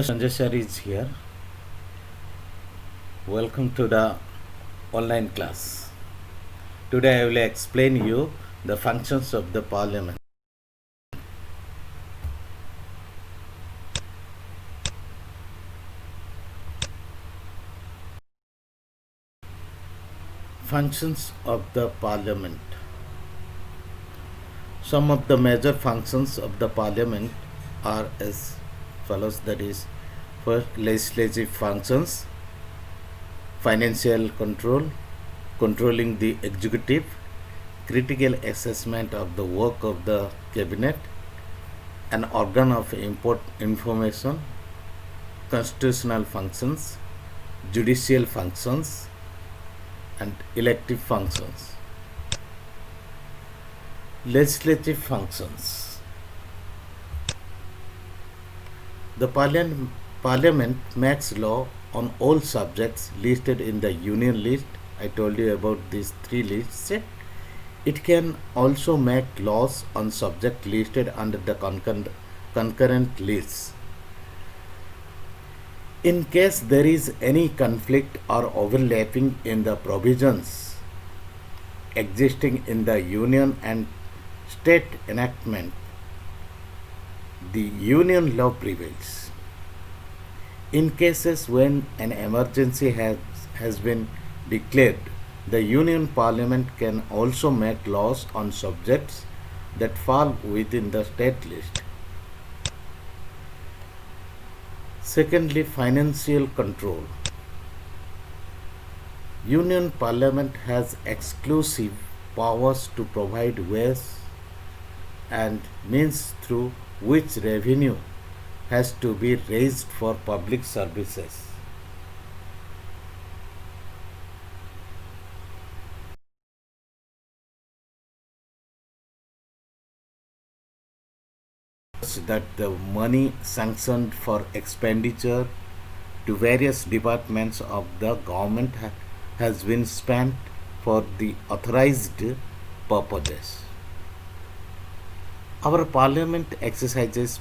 Sanjay sir is here. Welcome to the online class. Today I will explain you the functions of the parliament. Functions of the parliament. Some of the major functions of the parliament are as follows, that is, first, legislative functions, financial control, controlling the executive, critical assessment of the work of the cabinet, an organ of information, constitutional functions, judicial functions, and elective functions. Legislative functions. The Parliament makes law on all subjects listed in the Union list. I told you about these three lists. It can also make laws on subjects listed under the concurrent lists. In case there is any conflict or overlapping in the provisions existing in the Union and state enactment, the Union law prevails. In cases when an emergency has been declared, the Union Parliament can also make laws on subjects that fall within the state list. Secondly, financial control. Union Parliament has exclusive powers to provide ways and means through which revenue has to be raised for public services. That the money sanctioned for expenditure to various departments of the government has been spent for the authorized purposes. Our parliament exercises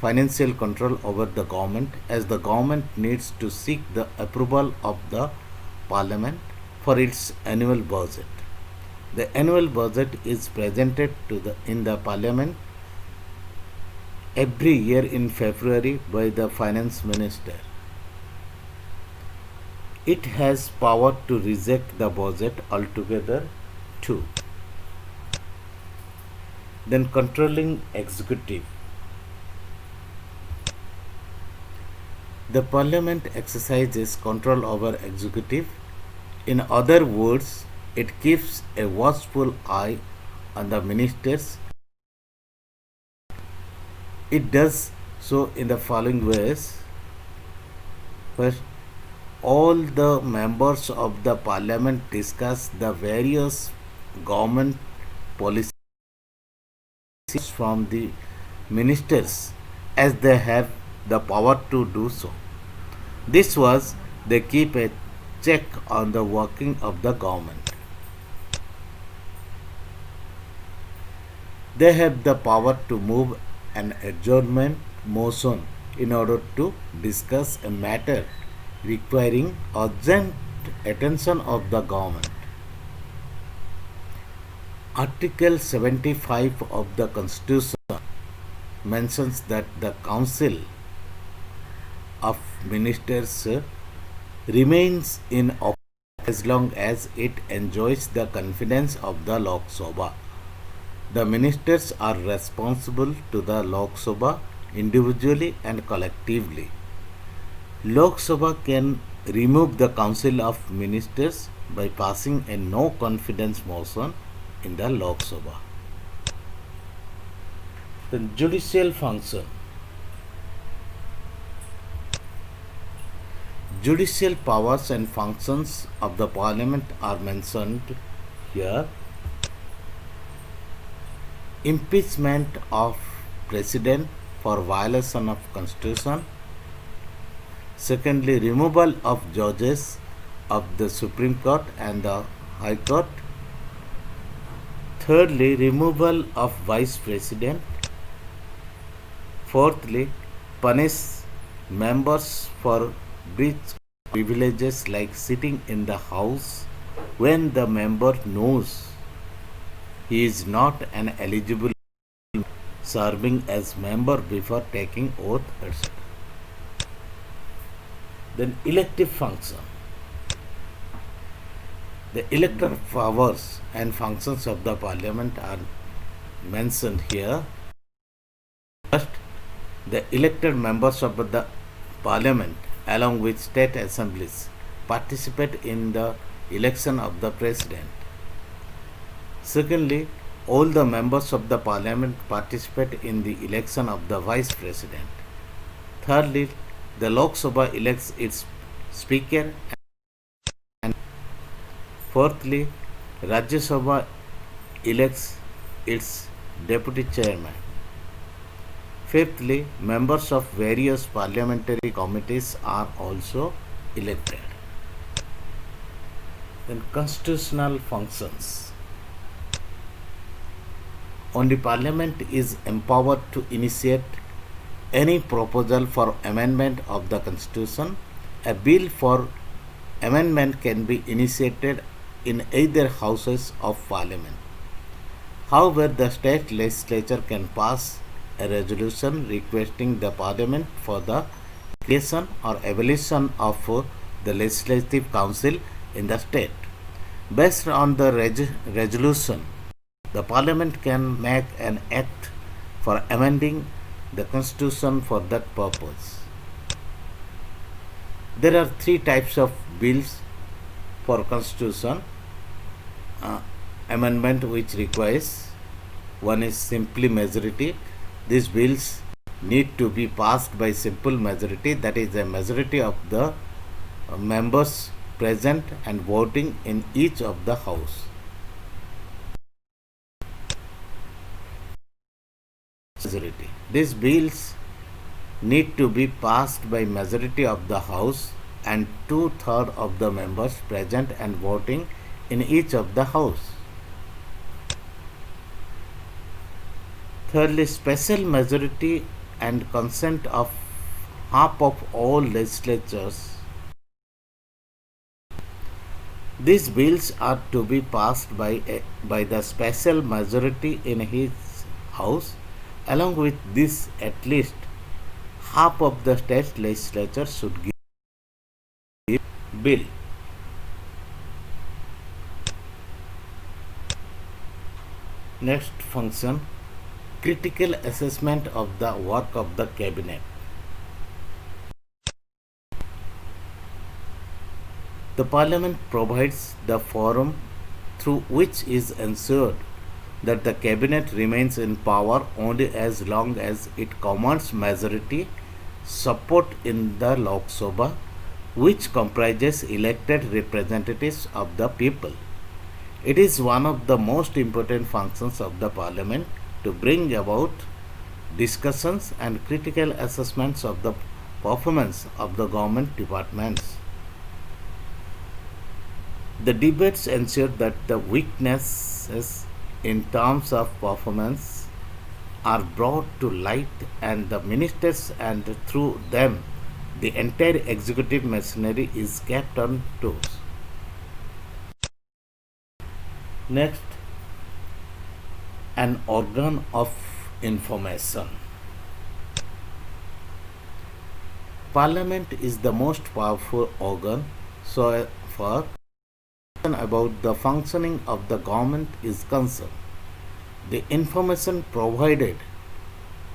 financial control over the government, as the government needs to seek the approval of the parliament for its annual budget. The annual budget is presented in the parliament every year in February by the finance minister. It has power to reject the budget altogether too. Then controlling executive. The parliament exercises control over executive. In other words, it keeps a watchful eye on the ministers. It does so in the following ways. First, all the members of the parliament discuss the various government policies from the ministers, as they have the power to do so. This was, they keep a check on the working of the government. They have the power to move an adjournment motion in order to discuss a matter requiring urgent attention of the government. Article 75 of the Constitution mentions that the Council of Ministers remains in office as long as it enjoys the confidence of the Lok Sabha. The ministers are responsible to the Lok Sabha individually and collectively. Lok Sabha can remove the Council of Ministers by passing a no confidence motion in the Lok Sabha. The judicial function. Judicial powers and functions of the parliament are mentioned here. Impeachment of president for violation of constitution. Secondly, removal of judges of the Supreme Court and the High Court. Thirdly, removal of vice president. Fourthly, members for breach privileges like sitting in the house when the member knows he is not an eligible serving as member before taking oath, etc. Then elective function. The electoral powers and functions of the parliament are mentioned here. First, the elected members of the parliament along with state assemblies participate in the election of the president. Secondly, all the members of the parliament participate in the election of the vice president. Thirdly, the Lok Sabha elects its speaker, and fourthly, Rajya Sabha elects its deputy chairman. Fifthly, members of various parliamentary committees are also elected. Then constitutional functions. Only Parliament is empowered to initiate any proposal for amendment of the Constitution. A bill for amendment can be initiated in either houses of Parliament. However, the state legislature can pass a resolution requesting the Parliament for the creation or abolition of the Legislative Council in the state. Based on the resolution, the Parliament can make an act for amending the Constitution for that purpose. There are three types of bills for Constitution amendment which requires. One is simply majority. These bills need to be passed by simple majority, that is a majority of the members present and voting in each of the house. Majority. These bills need to be passed by majority of the house and 2/3 of the members present and voting in each of the house. Thirdly, special majority and consent of half of all legislatures. These bills are to be passed by the special majority in his house. Along with this, at least half of the state legislature should give bill. Next function, critical assessment of the work of the cabinet. The Parliament provides the forum through which is ensured that the cabinet remains in power only as long as it commands majority support in the Lok Sabha, which comprises elected representatives of the people. It is one of the most important functions of the Parliament to bring about discussions and critical assessments of the performance of the government departments. The debates ensure that the weaknesses in terms of performance are brought to light, and the ministers and through them the entire executive machinery is kept on toes. Next, an organ of information. Parliament is the most powerful organ, so far about the functioning of the government is concerned. The information provided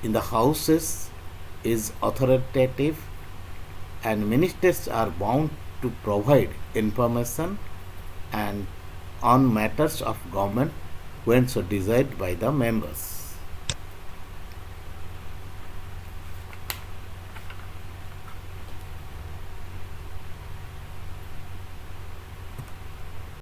in the houses is authoritative, and ministers are bound to provide information and on matters of government when so desired by the members.